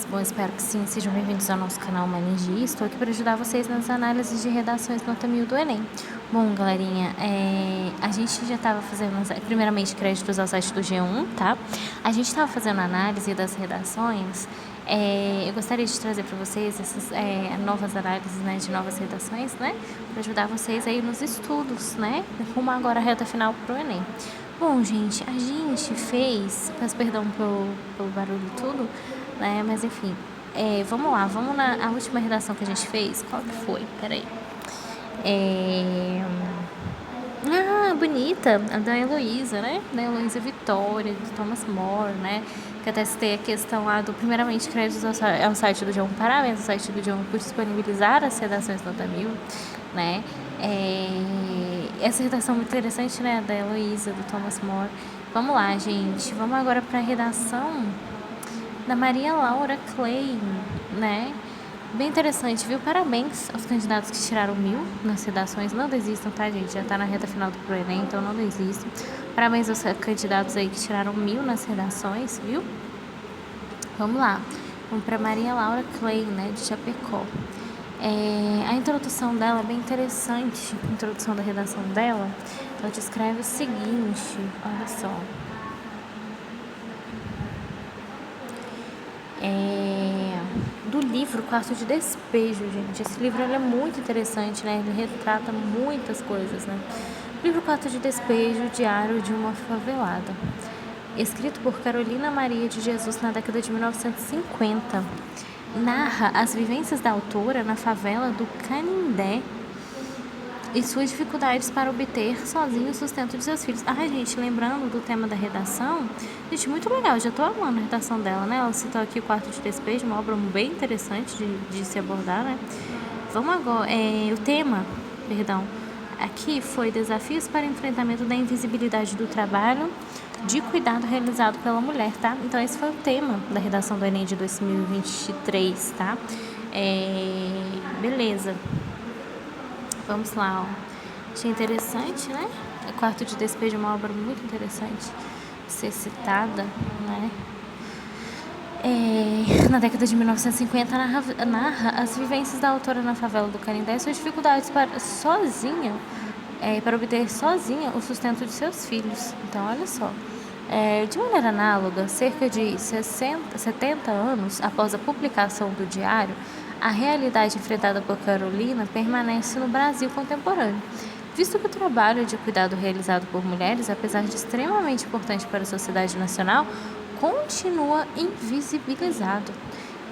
Bom, espero que sim, sejam bem-vindos ao nosso canal Maneji. Estou aqui para ajudar vocês nas análises de redações nota 1000 do Enem. Bom, galerinha, a gente já estava fazendo, primeiramente, créditos ao site do G1, tá? A gente estava fazendo análise das redações. Eu gostaria de trazer para vocês essas novas análises, né, de novas redações, né? Para ajudar vocês aí nos estudos, né? Rumo agora a reta final para o Enem. Bom, gente, a gente fez, peço perdão pelo barulho e tudo, né? Mas enfim, vamos lá, vamos na última redação que a gente fez. Qual que foi? Peraí. Bonita, a da Heloísa, né? Da Heloísa Vitória, do Thomas More, né? Que até citei a questão lá do, primeiramente, créditos ao site do G1. Parabéns ao site do G1 por disponibilizar as redações nota 1000, né? Essa redação muito interessante, né? Da Heloísa, do Thomas More. Vamos lá, gente. Vamos agora para a redação da Maria Laura Klein, né? Bem interessante, viu? Parabéns aos candidatos que tiraram 1000 nas redações. Não desistam, tá, gente? Já tá na reta final do Enem, então não desistam. Parabéns aos candidatos aí que tiraram 1000 nas redações, viu? Vamos lá. Vamos para Maria Laura Klein, né? De Chapecó. A introdução dela é bem interessante. A introdução da redação dela, ela descreve o seguinte, olha só. Do livro Quarto de Despejo, gente. Esse livro ele é muito interessante, né? Ele retrata muitas coisas, né? Livro Quarto de Despejo, Diário de uma Favelada. Escrito por Carolina Maria de Jesus na década de 1950. Narra as vivências da autora na favela do Canindé e suas dificuldades para obter sozinho o sustento de seus filhos. Gente, lembrando do tema da redação, gente, muito legal, já tô amando a redação dela, né? Ela citou aqui o Quarto de Despejo, uma obra bem interessante de se abordar, né? Vamos agora, o tema, perdão, aqui foi Desafios para enfrentamento da invisibilidade do trabalho de cuidado realizado pela mulher, tá? Então esse foi o tema da redação do Enem de 2023, tá? Beleza. Vamos lá, ó. Achei interessante, né? O Quarto de Despejo é uma obra muito interessante de ser citada, né? Na década de 1950, narra as vivências da autora na favela do Canindé e suas dificuldades para obter sozinha o sustento de seus filhos. Então, olha só. De maneira análoga, cerca de 70 anos após a publicação do diário, a realidade enfrentada por Carolina permanece no Brasil contemporâneo, visto que o trabalho de cuidado realizado por mulheres, apesar de extremamente importante para a sociedade nacional, continua invisibilizado.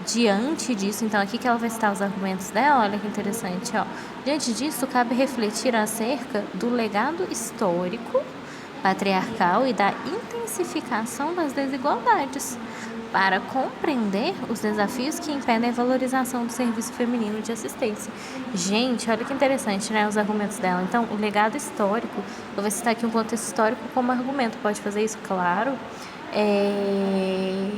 Diante disso, então aqui que ela vai citar os argumentos dela, olha que interessante, ó. Diante disso, cabe refletir acerca do legado histórico, patriarcal e da intensificação das desigualdades, para compreender os desafios que impedem a valorização do serviço feminino de assistência. Gente, olha que interessante, né, os argumentos dela. Então, o legado histórico, eu vou citar aqui um contexto histórico como argumento, pode fazer isso, claro. E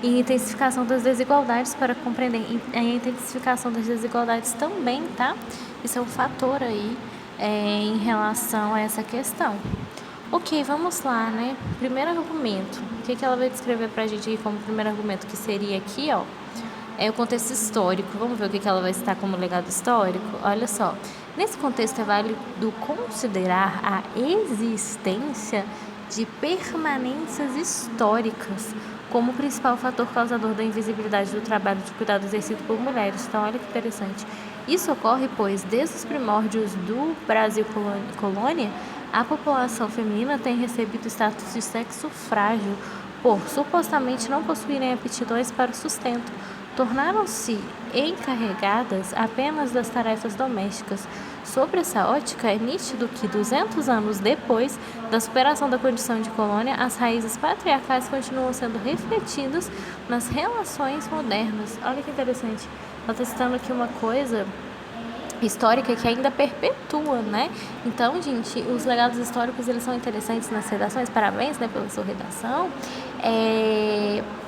intensificação das desigualdades para compreender a intensificação das desigualdades também, tá? Isso é um fator aí em relação a essa questão. Ok, vamos lá, né? Primeiro argumento. O que ela vai descrever pra gente como primeiro argumento? Que seria aqui, ó, o contexto histórico. Vamos ver o que ela vai citar como legado histórico? Olha só. Nesse contexto é válido considerar a existência de permanências históricas como o principal fator causador da invisibilidade do trabalho de cuidado exercido por mulheres. Então, olha que interessante. Isso ocorre, pois, desde os primórdios do Brasil colônia, a população feminina tem recebido status de sexo frágil por supostamente não possuírem aptidões para o sustento. Tornaram-se encarregadas apenas das tarefas domésticas. Sobre essa ótica, é nítido que 200 anos depois da superação da condição de colônia, as raízes patriarcais continuam sendo refletidas nas relações modernas. Olha que interessante. Ela está citando aqui uma coisa histórica que ainda perpetua, né? Então, gente, os legados históricos, eles são interessantes nas redações. Parabéns, né, pela sua redação.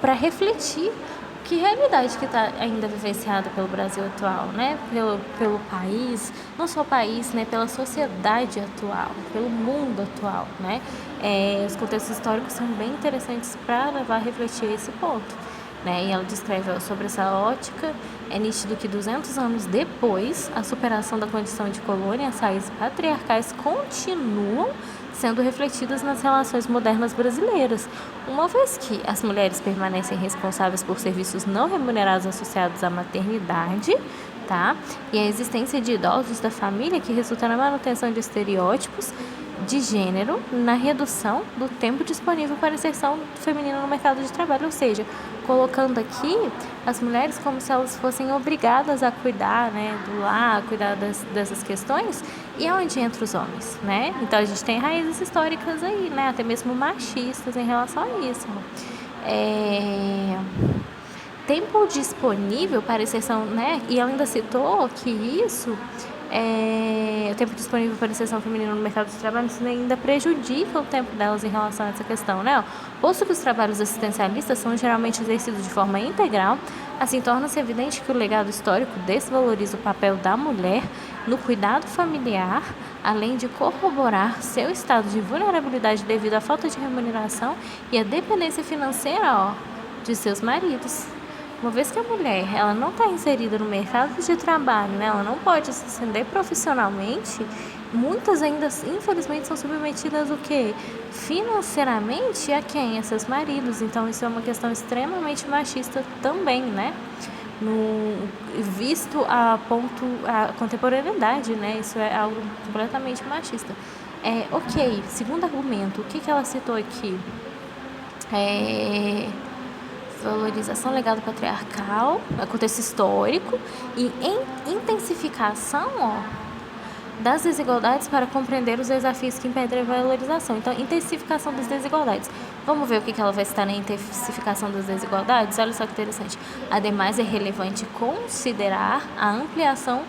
Para refletir que realidade que está ainda vivenciada pelo Brasil atual, né? Pelo país, não só o país, né? Pela sociedade atual, pelo mundo atual, né? Os contextos históricos são bem interessantes para levar a refletir esse ponto. né? E ela descreve, ó, sobre essa ótica, é nítido que 200 anos depois, a superação da condição de colônia e as raízes patriarcais continuam sendo refletidas nas relações modernas brasileiras, uma vez que as mulheres permanecem responsáveis por serviços não remunerados associados à maternidade, tá? E a existência de idosos da família que resulta na manutenção de estereótipos de gênero, na redução do tempo disponível para a inserção feminina no mercado de trabalho, ou seja, colocando aqui as mulheres como se elas fossem obrigadas a cuidar, né, do lar, cuidar dessas questões, e é onde entra os homens, né? Então a gente tem raízes históricas aí, né, até mesmo machistas em relação a isso. Tempo disponível para inserção, né? E ela ainda citou que isso o tempo disponível para inserção feminina no mercado de trabalho, isso ainda prejudica o tempo delas em relação a essa questão, né? Posto que os trabalhos assistencialistas são geralmente exercidos de forma integral, assim torna-se evidente que o legado histórico desvaloriza o papel da mulher no cuidado familiar, além de corroborar seu estado de vulnerabilidade devido à falta de remuneração e à dependência financeira, ó, de seus maridos. Uma vez que a mulher ela não está inserida no mercado de trabalho, né, ela não pode se ascender profissionalmente, muitas ainda, infelizmente, são submetidas o quê? Financeiramente a quem? A seus maridos. Então, isso é uma questão extremamente machista também, né? Visto a contemporaneidade, né? Isso é algo completamente machista. Ok, segundo argumento, o que ela citou aqui? Valorização legado patriarcal, contexto histórico e intensificação, ó, das desigualdades para compreender os desafios que impedem a valorização. Então, intensificação das desigualdades. Vamos ver o que ela vai citar na intensificação das desigualdades? Olha só que interessante. Ademais, é relevante considerar a ampliação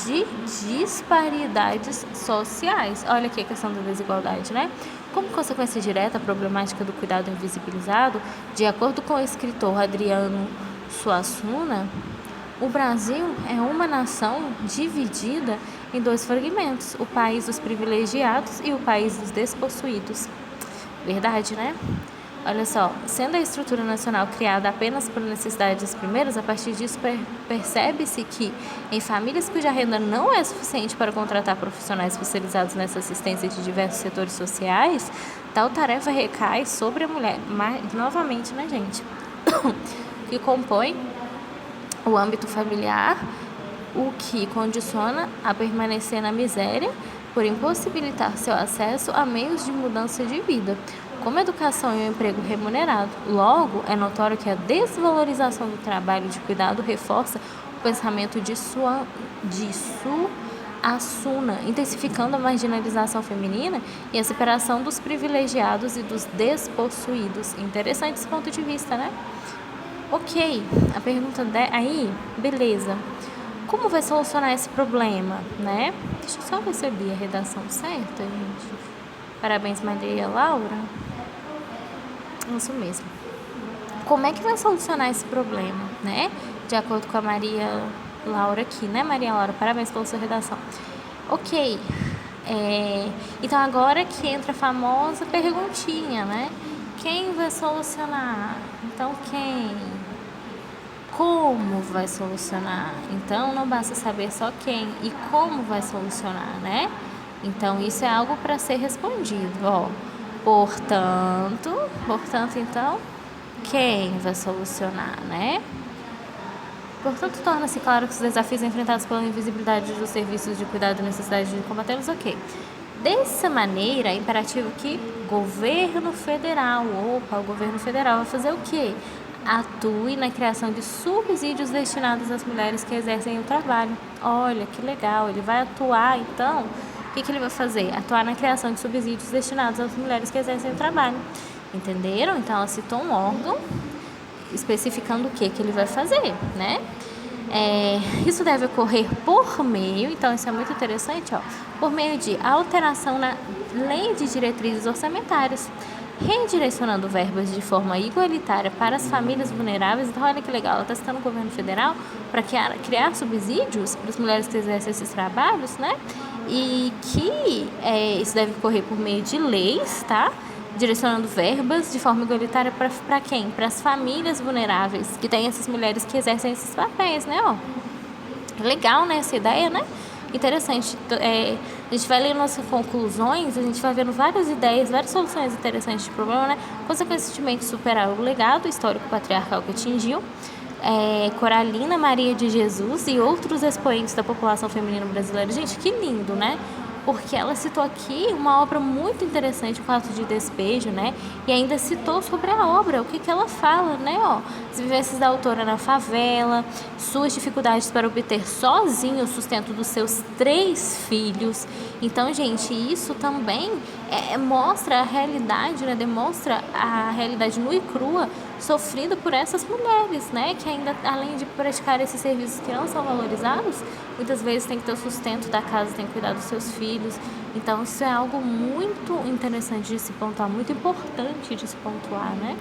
de disparidades sociais. Olha aqui a questão da desigualdade, né? Como consequência direta, a problemática do cuidado invisibilizado, de acordo com o escritor Adriano Suassuna, o Brasil é uma nação dividida em dois fragmentos, o país dos privilegiados e o país dos despossuídos. Verdade, né? Olha só, sendo a estrutura nacional criada apenas por necessidade dos primeiros, a partir disso percebe-se que, em famílias cuja renda não é suficiente para contratar profissionais especializados nessa assistência de diversos setores sociais, tal tarefa recai sobre a mulher, novamente, né, gente? Que compõe o âmbito familiar, o que condiciona a permanecer na miséria por impossibilitar seu acesso a meios de mudança de vida, como educação e um emprego remunerado. Logo, é notório que a desvalorização do trabalho de cuidado reforça o pensamento de Suassuna, intensificando a marginalização feminina e a separação dos privilegiados e dos despossuídos. Interessante esse ponto de vista, né? Ok, a pergunta aí, beleza. Como vai solucionar esse problema, né? Deixa eu só receber a redação certa, gente. Parabéns, Maria Laura. Isso mesmo. Como é que vai solucionar esse problema, né? De acordo com a Maria Laura aqui, né, Maria Laura? Parabéns pela sua redação. Ok. Então, agora que entra a famosa perguntinha, né? Quem vai solucionar? Então, quem? Como vai solucionar? Então, não basta saber só quem e como vai solucionar, né? Então, isso é algo para ser respondido, ó. Portanto, então, quem vai solucionar, né? Portanto, torna-se claro que os desafios enfrentados pela invisibilidade dos serviços de cuidado e necessidade de combatê-los, ok. Dessa maneira, é imperativo que o governo federal vai fazer o quê? Atue na criação de subsídios destinados às mulheres que exercem o trabalho. Olha, que legal, ele vai atuar, então... O que ele vai fazer? Atuar na criação de subsídios destinados às mulheres que exercem o trabalho. Entenderam? Então, ela citou um órgão especificando o que ele vai fazer, né? Isso deve ocorrer por meio, então isso é muito interessante, ó, por meio de alteração na lei de diretrizes orçamentárias, redirecionando verbas de forma igualitária para as famílias vulneráveis. Então, olha que legal, ela está citando o governo federal para criar subsídios para as mulheres que exercem esses trabalhos, né? E que isso deve ocorrer por meio de leis, tá? direcionando verbas de forma igualitária para quem? Para as famílias vulneráveis, que tem essas mulheres que exercem esses papéis, né? Ó, legal, né? Essa ideia, né? Interessante. A gente vai lendo as conclusões, a gente vai vendo várias ideias, várias soluções interessantes de problema, né? Consequentemente, superar o legado histórico patriarcal que atingiu Coralina Maria de Jesus e outros expoentes da população feminina brasileira. Gente, que lindo, né? Porque ela citou aqui uma obra muito interessante, o Quarto de Despejo, né? E ainda citou sobre a obra, o que ela fala, né? Ó, as vivências da autora na favela, suas dificuldades para obter sozinho o sustento dos seus 3 filhos. Então, gente, isso também mostra a realidade, né? Demonstra a realidade nua e crua sofrida por essas mulheres, né? Que ainda, além de praticar esses serviços que não são valorizados, muitas vezes tem que ter o sustento da casa, tem que cuidar dos seus filhos. Então, isso é algo muito interessante de se pontuar, muito importante de se pontuar, né?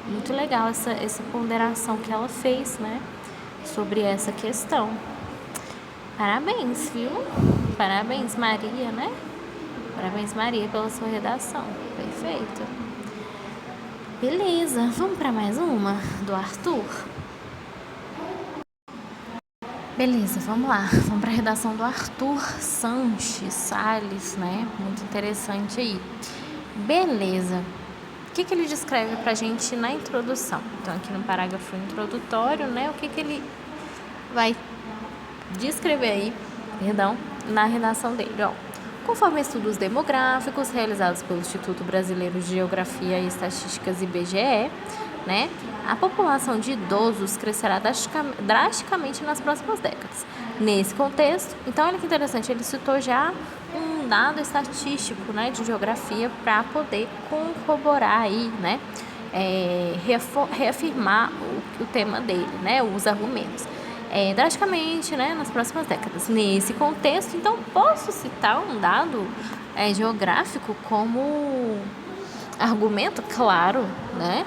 Muito legal essa ponderação que ela fez, né? Sobre essa questão. Parabéns, viu? Parabéns, Maria, né? Parabéns, Maria, pela sua redação. Perfeito. Beleza, vamos para mais uma do Arthur? Beleza, vamos lá. Vamos para a redação do Arthur Sanches Salles, né? Muito interessante aí. Beleza. O que ele descreve pra gente na introdução? Então, aqui no parágrafo introdutório, né? O que ele vai descrever aí, na redação dele, ó. Conforme estudos demográficos realizados pelo Instituto Brasileiro de Geografia e Estatísticas, IBGE, né, a população de idosos crescerá drasticamente nas próximas décadas. Nesse contexto, então, olha que interessante, ele citou já um dado estatístico, né, de geografia para poder corroborar aí, né, reafirmar o tema dele, né, os argumentos. Drasticamente, né, nas próximas décadas. Nesse contexto, então, posso citar um dado geográfico como argumento? Claro, né?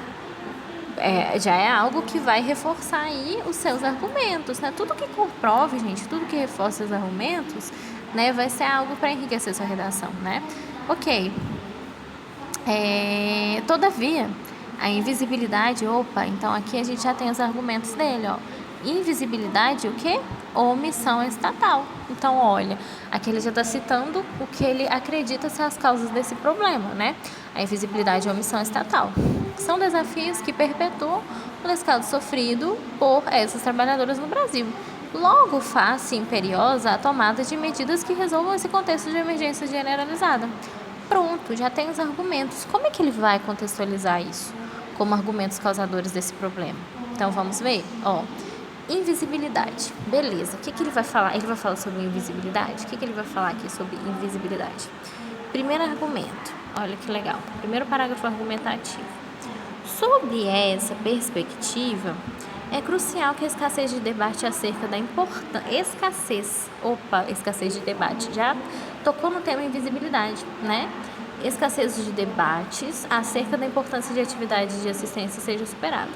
Já é algo que vai reforçar aí os seus argumentos, né? Tudo que comprove, gente, tudo que reforça os argumentos, né, vai ser algo para enriquecer sua redação, né? Ok. Todavia, a invisibilidade, então aqui a gente já tem os argumentos dele, ó. Invisibilidade, o quê? Omissão estatal. Então, olha, aqui ele já está citando o que ele acredita ser as causas desse problema, né? A invisibilidade e a omissão estatal. São desafios que perpetuam o descaso sofrido por essas trabalhadoras no Brasil. Logo, faz-se imperiosa a tomada de medidas que resolvam esse contexto de emergência generalizada. Pronto, já tem os argumentos. Como é que ele vai contextualizar isso como argumentos causadores desse problema? Então, vamos ver? Ó, invisibilidade. Beleza. O que ele vai falar? Ele vai falar sobre invisibilidade? O que ele vai falar aqui sobre invisibilidade? Primeiro argumento. Olha que legal. Primeiro parágrafo argumentativo. Sob essa perspectiva, é crucial que a escassez de debate acerca da importância... escassez de debate. Já tocou no tema invisibilidade, né? Escassez de debates acerca da importância de atividades de assistência seja superada.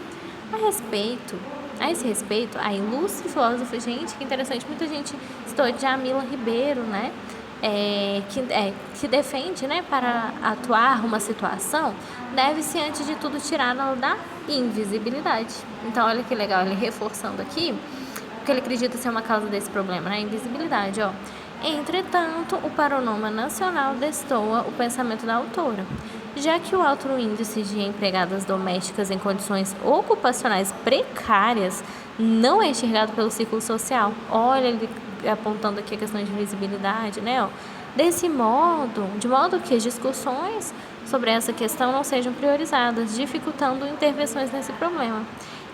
A esse respeito, a ilustre filósofa, gente, que interessante, muita gente citou Djamila Ribeiro, né? Que defende, né, para atuar uma situação, deve-se, antes de tudo, tirá-la da invisibilidade. Então, olha que legal, ele reforçando aqui o que ele acredita ser uma causa desse problema, né? Invisibilidade, ó. Entretanto, o Panorama Nacional destoa o pensamento da autora, já que o alto índice de empregadas domésticas em condições ocupacionais precárias não é enxergado pelo círculo social. Olha, ele apontando aqui a questão de visibilidade, né? Ó. De modo que as discussões sobre essa questão não sejam priorizadas, dificultando intervenções nesse problema.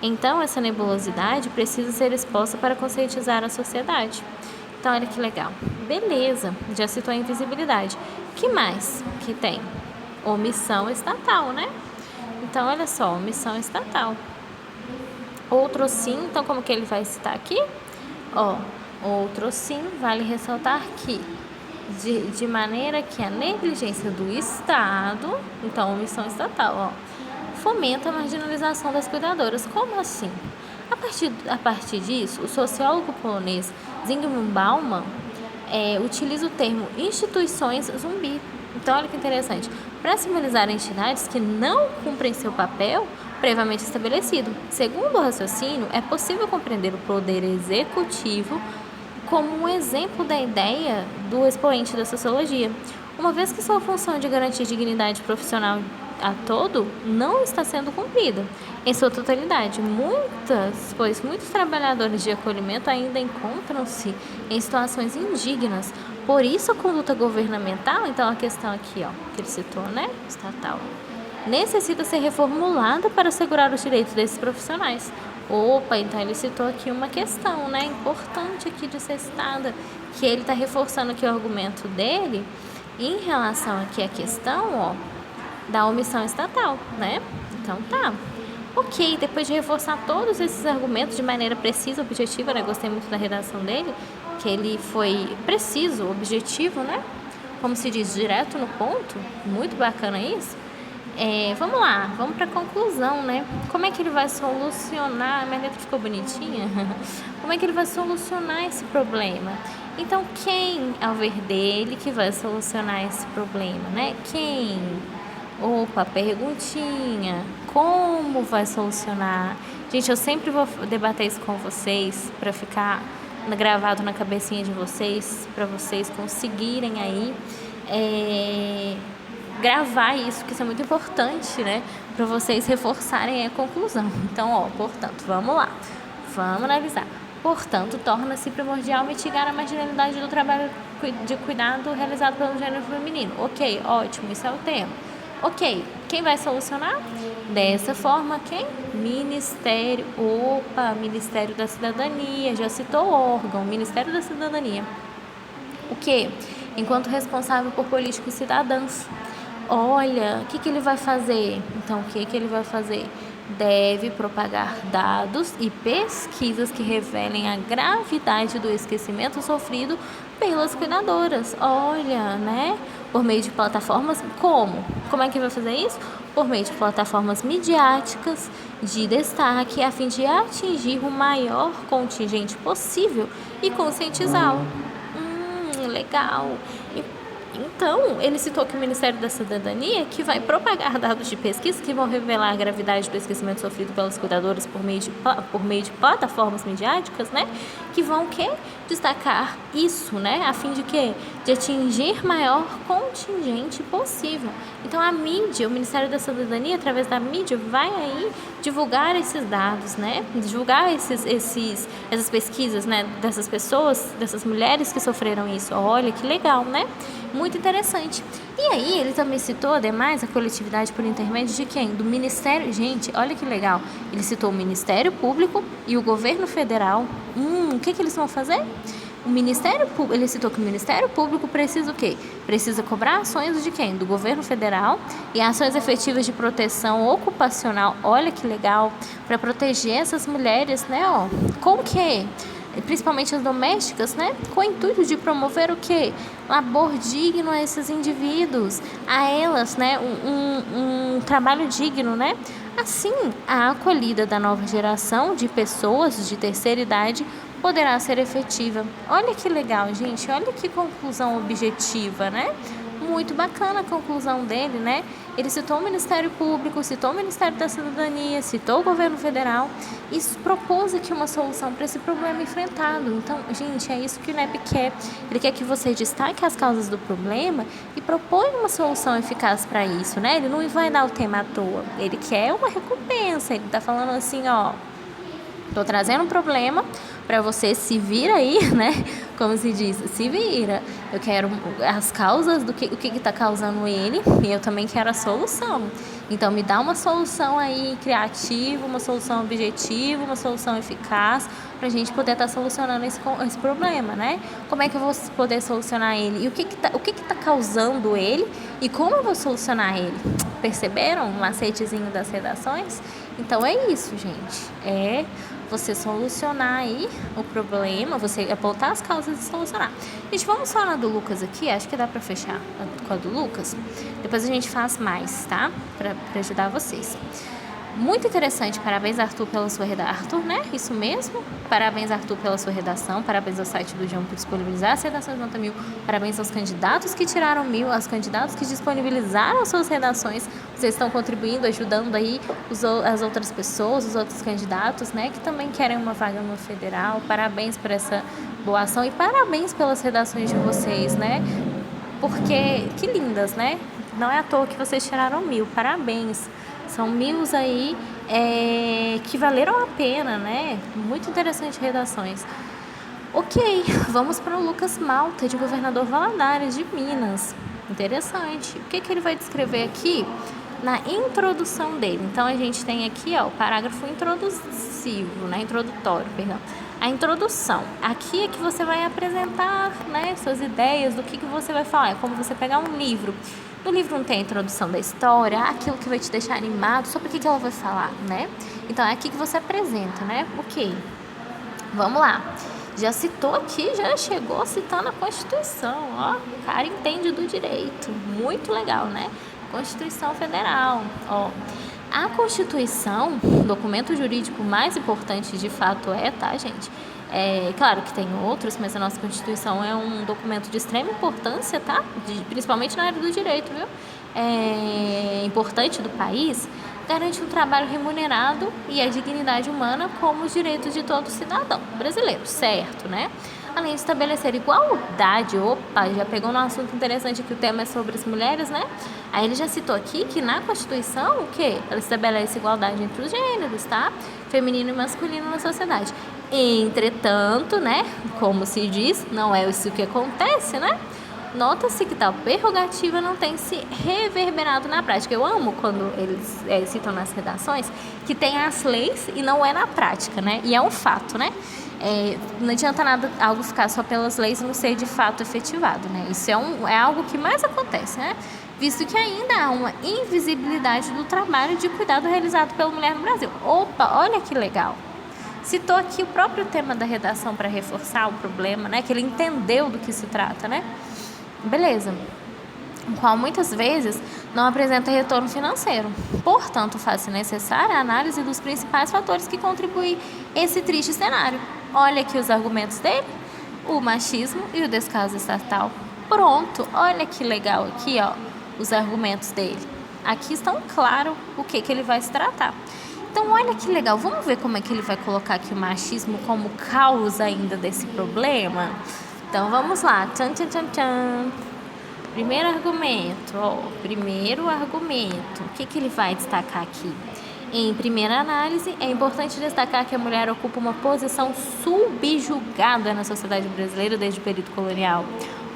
Então, essa nebulosidade precisa ser exposta para conscientizar a sociedade. Então, olha que legal. Beleza, já citou a invisibilidade. O que mais que tem? Omissão estatal, né? Então, olha só, omissão estatal. Outro sim, então como que ele vai citar aqui? Ó, outro sim, vale ressaltar que de maneira que a negligência do Estado, então omissão estatal, ó, fomenta a marginalização das cuidadoras. Como assim? A partir disso, o sociólogo polonês Zygmunt Bauman utiliza o termo instituições zumbi. Então, olha que interessante. para simbolizar entidades que não cumprem seu papel previamente estabelecido. Segundo o raciocínio, é possível compreender o poder executivo como um exemplo da ideia do expoente da sociologia, uma vez que sua função de garantir dignidade profissional a todo não está sendo cumprida em sua totalidade. Pois muitos trabalhadores de acolhimento ainda encontram-se em situações indignas. Por isso a conduta governamental, então a questão aqui, que ele citou, né, estatal, necessita ser reformulada para assegurar os direitos desses profissionais. Então ele citou aqui uma questão, né, importante aqui de ser citada, que ele está reforçando aqui o argumento dele em relação aqui à questão, da omissão estatal, né? Então tá. Ok, depois de reforçar todos esses argumentos de maneira precisa, objetiva, né? Gostei muito da redação dele, que ele foi preciso, objetivo, né? Como se diz, direto no ponto. Muito bacana isso. Vamos lá, vamos para a conclusão, né? Como é que ele vai solucionar? A minha letra ficou bonitinha. Como é que ele vai solucionar esse problema? Então, quem, ao ver dele, que vai solucionar esse problema, né? Quem? Perguntinha. Como vai solucionar? Gente, eu sempre vou debater isso com vocês para ficar gravado na cabecinha de vocês, para vocês conseguirem aí gravar isso, que isso é muito importante, né? Para vocês reforçarem a conclusão. Então, portanto, vamos lá. Vamos analisar. Portanto, torna-se primordial mitigar a marginalidade do trabalho de cuidado realizado pelo gênero feminino. Ok, ótimo, isso é o tema. Ok, quem vai solucionar? Dessa forma, quem? Ministério da Cidadania, já citou o órgão, Ministério da Cidadania. O quê? Enquanto responsável por políticos cidadãos. Olha, o que ele vai fazer? Então, o que ele vai fazer? Deve propagar dados e pesquisas que revelem a gravidade do esquecimento sofrido pelas cuidadoras. Olha, né? Por meio de plataformas, como? Como é que vai fazer isso? Por meio de plataformas midiáticas de destaque, a fim de atingir o maior contingente possível e conscientizá-lo. Legal. Então, ele citou que o Ministério da Cidadania, que vai propagar dados de pesquisa que vão revelar a gravidade do esquecimento sofrido pelas cuidadoras por meio de plataformas midiáticas, né? Que vão destacar isso, né? A fim de quê? De atingir maior contingente possível. Então, a mídia, o Ministério da Cidadania, através da mídia, vai aí divulgar esses dados, né? Divulgar essas pesquisas, né? Dessas pessoas, dessas mulheres que sofreram isso. Olha, que legal, né? Muito interessante. E aí, ele também citou, ademais, a coletividade por intermédio de quem? Do Ministério. Gente, olha que legal. Ele citou o Ministério Público e o Governo Federal. O que eles vão fazer? Ele citou que o Ministério Público precisa o quê? Precisa cobrar ações de quem? Do Governo Federal e ações efetivas de proteção ocupacional. Olha que legal. Para proteger essas mulheres, né? Com o quê? Principalmente as domésticas, né? Com o intuito de promover o quê? Labor digno a esses indivíduos, a elas, né? Um trabalho digno, né? Assim, a acolhida da nova geração de pessoas de terceira idade poderá ser efetiva. Olha que legal, gente. Olha que conclusão objetiva, né? Muito bacana a conclusão dele, né? Ele citou o Ministério Público, citou o Ministério da Cidadania, citou o Governo Federal e propôs aqui uma solução para esse problema enfrentado. Então, gente, é isso que o INEP quer. Ele quer que você destaque as causas do problema e propõe uma solução eficaz para isso, né? Ele não vai dar o tema à toa. Ele quer uma recompensa. Ele tá falando assim, tô trazendo um problema para você se vira aí, né? Como se diz, se vira. Eu quero as causas o que está causando ele e eu também quero a solução. Então, me dá uma solução aí criativa, uma solução objetiva, uma solução eficaz para a gente poder estar solucionando esse problema, né? Como é que eu vou poder solucionar ele? E o que tá causando ele e como eu vou solucionar ele? Perceberam o macetezinho das redações? Então, é isso, gente. Você solucionar aí o problema, você apontar as causas e solucionar. Gente, vamos só na do Lucas aqui, acho que dá pra fechar com a do Lucas. Depois a gente faz mais, tá? Pra ajudar vocês. Muito interessante, parabéns Arthur pela sua redação. Arthur, né? Isso mesmo. Parabéns Arthur pela sua redação, parabéns ao site do João por disponibilizar as redações nota 1000, parabéns aos candidatos que tiraram 1000, aos candidatos que disponibilizaram suas redações. Vocês estão contribuindo, ajudando aí as outras pessoas, os outros candidatos, né? Que também querem uma vaga no federal. Parabéns por essa boa ação e parabéns pelas redações de vocês, né? Porque, que lindas, né? Não é à toa que vocês tiraram 1000, parabéns. São 1000 aí que valeram a pena, né? Muito interessante redações. Ok, vamos para o Lucas Malta, de Governador Valadares, de Minas. Interessante. O que ele vai descrever aqui na introdução dele? Então, a gente tem aqui o parágrafo introduzivo, né? Introdutório, perdão. A introdução. Aqui é que você vai apresentar, né, suas ideias do que você vai falar. É como você pegar um livro. No livro não tem a introdução da história, aquilo que vai te deixar animado, sobre o que ela vai falar, né? Então, é aqui que você apresenta, né? Ok. Vamos lá. Já citou aqui, já chegou citando a Constituição, ó. O cara entende do direito. Muito legal, né? Constituição Federal, ó. A Constituição, o documento jurídico mais importante de fato tá, gente? Claro que tem outros, mas a nossa Constituição é um documento de extrema importância, tá? Principalmente na área do direito, viu? Importante do país, garante um trabalho remunerado e a dignidade humana como os direitos de todo cidadão brasileiro, certo, né? Além de estabelecer igualdade, já pegou um assunto interessante que o tema é sobre as mulheres, né? Aí ele já citou aqui que na Constituição, o quê? Ela estabelece igualdade entre os gêneros, tá? Feminino e masculino na sociedade. Entretanto, né? Como se diz, não é isso que acontece, né? Nota-se que tal prerrogativa não tem se reverberado na prática. Eu amo quando eles citam nas redações que tem as leis e não é na prática, né? E é um fato, né? Não adianta nada algo ficar só pelas leis e não ser de fato efetivado, né? Isso é algo que mais acontece, né? Visto que ainda há uma invisibilidade do trabalho de cuidado realizado pela mulher no Brasil. Opa, olha que legal! Citou aqui o próprio tema da redação para reforçar o problema, né? Que ele entendeu do que se trata, né? Beleza. O qual muitas vezes não apresenta retorno financeiro. Portanto, faz-se necessária a análise dos principais fatores que contribuem a esse triste cenário. Olha aqui os argumentos dele: o machismo e o descaso estatal. Pronto, olha que legal aqui, ó, os argumentos dele. Aqui estão claro o que ele vai se tratar. Então, olha que legal. Vamos ver como é que ele vai colocar aqui o machismo como causa ainda desse problema? Então, vamos lá. Tchan, tchan, tchan, tchan. Primeiro argumento, o que ele vai destacar aqui? Em primeira análise, é importante destacar que a mulher ocupa uma posição subjugada na sociedade brasileira desde o período colonial.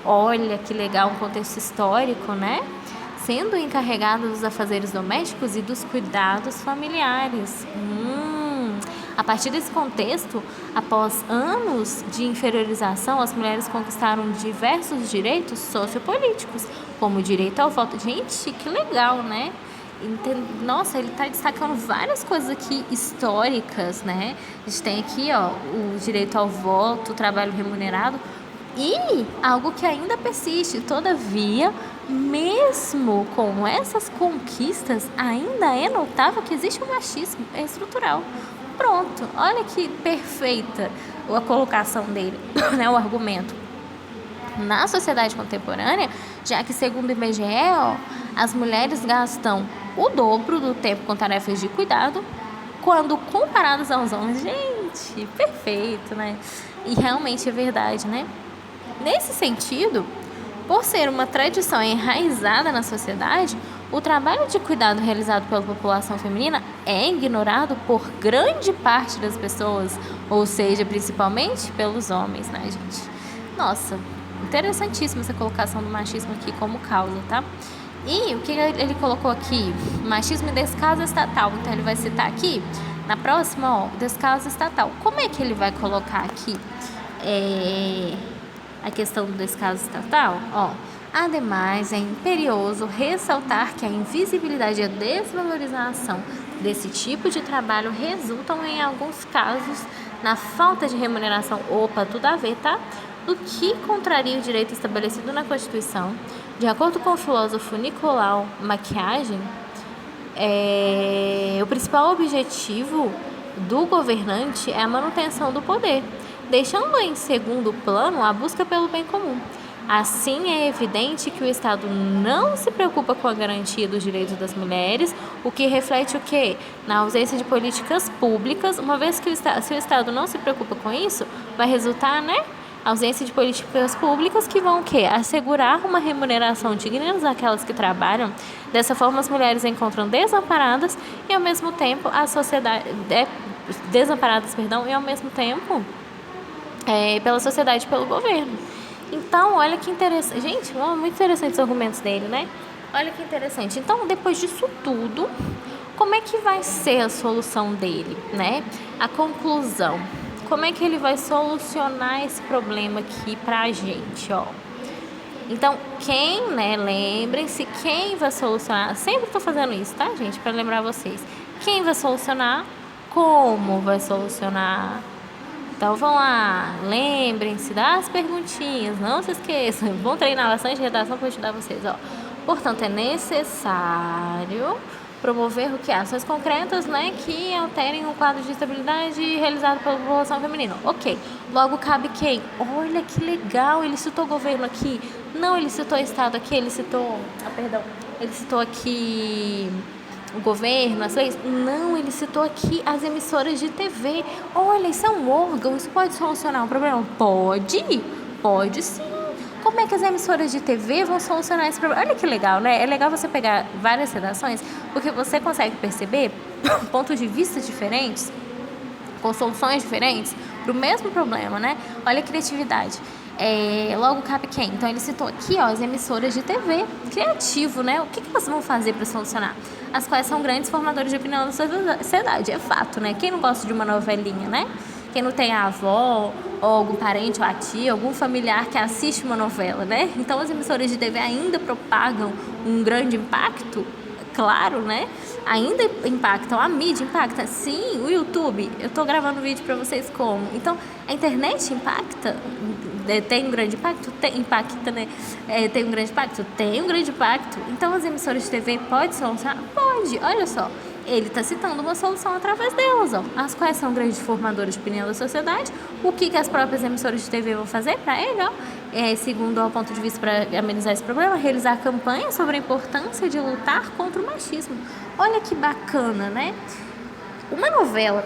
Olha que legal, um contexto histórico, né? Sendo encarregada dos afazeres domésticos e dos cuidados familiares. A partir desse contexto, após anos de inferiorização, as mulheres conquistaram diversos direitos sociopolíticos, como o direito ao voto. Gente, que legal, né? Nossa, ele está destacando várias coisas aqui históricas, né? A gente tem aqui, ó, o direito ao voto, o trabalho remunerado e algo que ainda persiste. Todavia, mesmo com essas conquistas, ainda é notável que existe um machismo estrutural. Pronto, olha que perfeita a colocação dele, né, o argumento. Na sociedade contemporânea, já que segundo o IBGE, as mulheres gastam o dobro do tempo com tarefas de cuidado quando comparadas aos homens. Gente, perfeito, né? E realmente é verdade, né? Nesse sentido, por ser uma tradição enraizada na sociedade, o trabalho de cuidado realizado pela população feminina é ignorado por grande parte das pessoas, ou seja, principalmente pelos homens, né, gente? Nossa, interessantíssima essa colocação do machismo aqui como causa, tá? E o que ele colocou aqui? Machismo e descaso estatal. Então, ele vai citar aqui, na próxima, descaso estatal. Como é que ele vai colocar aqui a questão do descaso estatal? Ademais, é imperioso ressaltar que a invisibilidade e a desvalorização desse tipo de trabalho resultam, em alguns casos, na falta de remuneração, tudo a ver, tá? Do que contraria o direito estabelecido na Constituição. De acordo com o filósofo Nicolau Maquiagem, o principal objetivo do governante é a manutenção do poder, deixando em segundo plano a busca pelo bem comum. Assim, é evidente que o Estado não se preocupa com a garantia dos direitos das mulheres, o que reflete o quê? Na ausência de políticas públicas, uma vez que se o Estado não se preocupa com isso, vai resultar, ausência de políticas públicas que vão o quê? Assegurar uma remuneração digna àquelas que trabalham. Dessa forma, as mulheres encontram desamparadas e, ao mesmo tempo, a sociedade... desamparadas, perdão, e, ao mesmo tempo, pela sociedade e pelo governo. Então, olha que interessante. Gente, muito interessante os argumentos dele, né? Olha que interessante. Então, depois disso tudo, como é que vai ser a solução dele, né? A conclusão. Como é que ele vai solucionar esse problema aqui pra gente, ó? Então, lembrem-se, quem vai solucionar... Sempre tô fazendo isso, tá, gente? Pra lembrar vocês. Quem vai solucionar? Como vai solucionar? Então, vão lá, lembrem-se das perguntinhas, não se esqueçam. Vão treinar bastante redação para ajudar vocês, ó. Portanto, é necessário promover o que? Ações concretas, que alterem o quadro de estabilidade realizado pela população feminina. Ok. Logo, cabe quem? Olha que legal, ele citou governo aqui. Não, ele citou Estado aqui, ele citou aqui o governo, as leis. Não, ele citou aqui as emissoras de TV. Olha, isso é um órgão, isso pode solucionar um problema? Pode sim. Como é que as emissoras de TV vão solucionar esse problema? Olha que legal, né? É legal você pegar várias redações, porque você consegue perceber pontos de vista diferentes, com soluções diferentes para o mesmo problema, né? Olha a criatividade. Logo cabe quem? Então ele citou aqui, ó, as emissoras de TV. Criativo, né? O que elas vão fazer para solucionar? As quais são grandes formadores de opinião da sociedade. É fato, né? Quem não gosta de uma novelinha, né? Quem não tem a avó, ou algum parente ou a tia, algum familiar que assiste uma novela, né? Então as emissoras de TV ainda propagam um grande impacto, claro, né? Ainda impactam, a mídia impacta. Sim, o YouTube, eu tô gravando vídeo para vocês como. Então, a internet impacta, tem um grande impacto? Impacta, né? Tem um grande impacto? Tem um grande impacto. Então, as emissoras de TV podem solucionar? Pode, olha só. Ele está citando uma solução através delas, ó. As quais são grandes formadoras de opinião da sociedade. O que as próprias emissoras de TV vão fazer para ele, ó? Segundo o ponto de vista para amenizar esse problema, realizar campanhas sobre a importância de lutar contra o machismo. Olha que bacana, né? Uma novela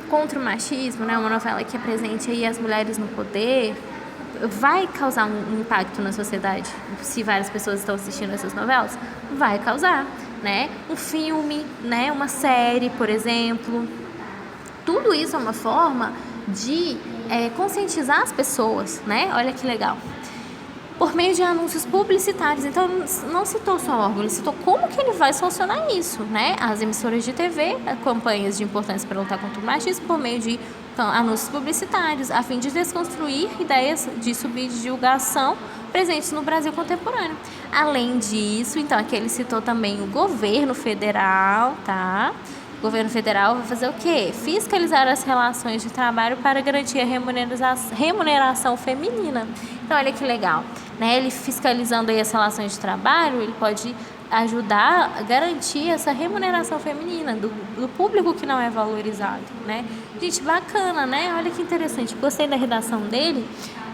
contra o machismo, né? Uma novela que apresente aí as mulheres no poder, vai causar um impacto na sociedade. Se várias pessoas estão assistindo essas novelas, vai causar, né? Um filme, né? Uma série, por exemplo. Tudo isso é uma forma de conscientizar as pessoas, né? Olha que legal. Por meio de anúncios publicitários. Então, não citou só o órgão, ele citou como que ele vai solucionar isso, né? As emissoras de TV, campanhas de importância para lutar contra o machismo por meio de anúncios publicitários, a fim de desconstruir ideias de subdivulgação presentes no Brasil contemporâneo. Além disso, então, aqui ele citou também o governo federal, tá? O governo federal vai fazer o quê? Fiscalizar as relações de trabalho para garantir a remuneração feminina. Então, olha que legal, né? Ele fiscalizando aí as relações de trabalho, ele pode ajudar a garantir essa remuneração feminina do público que não é valorizado, né? Gente, bacana, né? Olha que interessante. Gostei da redação dele.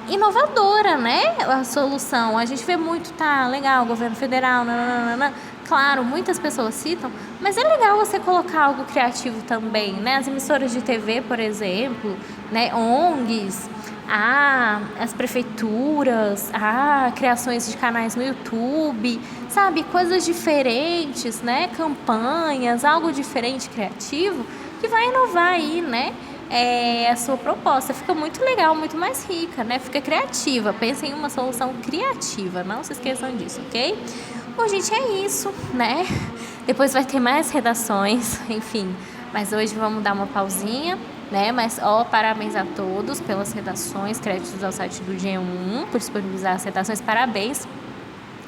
Inovadora, né? A solução. A gente vê muito, tá, legal, governo federal, nananana. Claro, muitas pessoas citam, mas é legal você colocar algo criativo também, né? As emissoras de TV, por exemplo, né? ONGs, as prefeituras, criações de canais no YouTube, sabe? Coisas diferentes, né? Campanhas, algo diferente, criativo, que vai inovar aí, né? A sua proposta fica muito legal, muito mais rica, né? Fica criativa. Pensem em uma solução criativa, não se esqueçam disso, ok? Bom, gente, é isso, né? Depois vai ter mais redações, enfim. Mas hoje vamos dar uma pausinha, né? Mas, parabéns a todos pelas redações, créditos ao site do G1 por disponibilizar as redações. Parabéns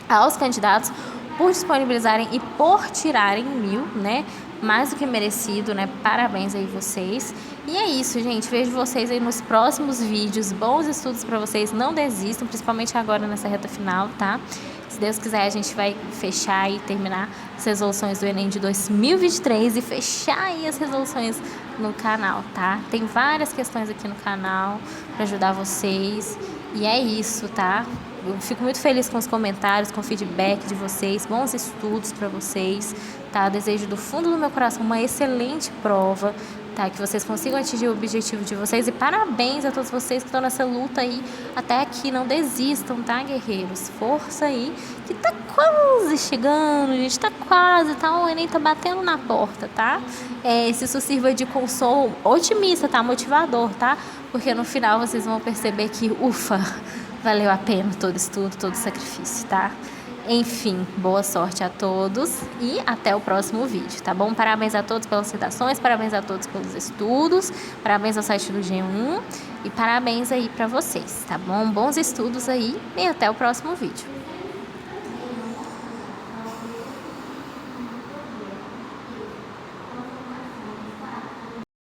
aos candidatos por disponibilizarem e por tirarem 1000, né? Mais do que merecido, né? Parabéns aí vocês. E é isso, gente. Vejo vocês aí nos próximos vídeos. Bons estudos para vocês. Não desistam, principalmente agora nessa reta final, tá? Se Deus quiser, a gente vai fechar e terminar as resoluções do Enem de 2023 e fechar aí as resoluções no canal, tá? Tem várias questões aqui no canal para ajudar vocês. E é isso, tá? Eu fico muito feliz com os comentários, com o feedback de vocês. Bons estudos para vocês, tá? Desejo do fundo do meu coração uma excelente prova, tá? Que vocês consigam atingir o objetivo de vocês. E parabéns a todos vocês que estão nessa luta aí até aqui. Não desistam, tá, guerreiros? Força aí, que tá quase chegando, gente. Tá quase, tá? O Enem tá batendo na porta, tá? Se isso sirva de consolo otimista, tá? Motivador, tá? Porque no final vocês vão perceber que, ufa, valeu a pena todo estudo, todo sacrifício, tá? Enfim, boa sorte a todos e até o próximo vídeo, tá bom? Parabéns a todos pelas redações, parabéns a todos pelos estudos, parabéns ao site do G1 e parabéns aí pra vocês, tá bom? Bons estudos aí e até o próximo vídeo.